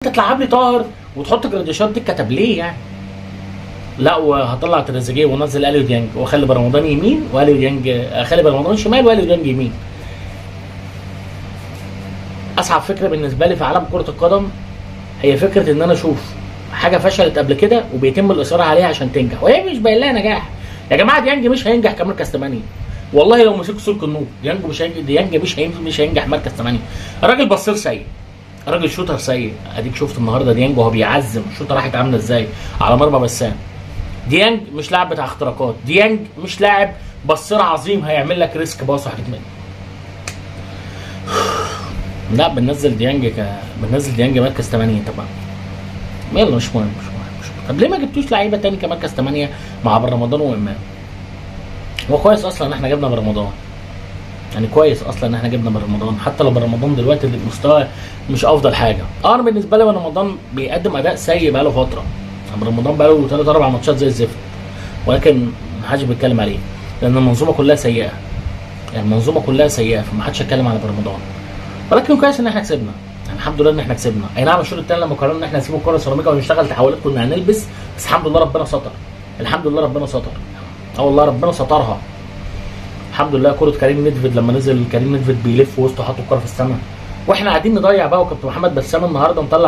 انت تلعب لي طاهر وتحط جراديشار دي كتب ليه يعني؟ لا وهطلع تريزيجيه وانزل اليو ديانج واخلي برمضان يمين واليو ديانج اخلي برمضان شمال واليو ديانج يمين. اصعب فكره بالنسبه لي في عالم كره القدم هي فكره ان انا اشوف حاجه فشلت قبل كده وبيتم الاصرار عليها عشان تنجح وهي مش باين لها نجاح. يا جماعه ديانج مش هينجح كمركز 8 والله لو مسك سلك النور. ديانج مش هينجح مركز 8. الراجل بصير سيء، الراجل شوتر سيء. اديك شفت النهارده ديانج وهو بيعزم الشوطه راحت عامله ازاي على مرمى بسام. ديانج مش لاعب بتاع اختراقات، ديانج مش لاعب بصير عظيم هيعمل لك ريسك باص هتتمنى. لا بننزل ديانج مركز 8 طبعا. يلا مش مهم. طب ليه ما جبتوش لعيبه تاني كمركز 8 مع بن رمضان وامام؟ هو كويس اصلا ان احنا جبنا بن رمضان، يعني كويس اصلا ان احنا جبنا بن رمضان حتى لو بن رمضان دلوقتي المستوى مش افضل حاجه. انا بالنسبه لي بن رمضان بيقدم اداء سيء بقاله فتره. بن رمضان بقاله 3 4 ماتشات زي الزفت، ولكن ما حدش بيتكلم عليه لان المنظومه كلها سيئه. يعني المنظومه كلها سيئه فما حدش يتكلم على بن رمضان. ولكن كويس ان احنا كسبنا، يعني الحمد لله ان احنا كسبنا. اي نعم الشوط الثاني لما قررنا ان احنا نسيب الكره سيراميكا ونشتغل تحولات كنا هنلبس، بس الحمد لله ربنا ستر. الحمد لله ربنا ستر. والله ربنا سترها. الحمد لله كره كريم ندفد لما نزل كريم ندفد بيلف وسطه حط الكره في السماء واحنا قاعدين نضيع بقى. وكابتن محمد بسام النهارده مطلع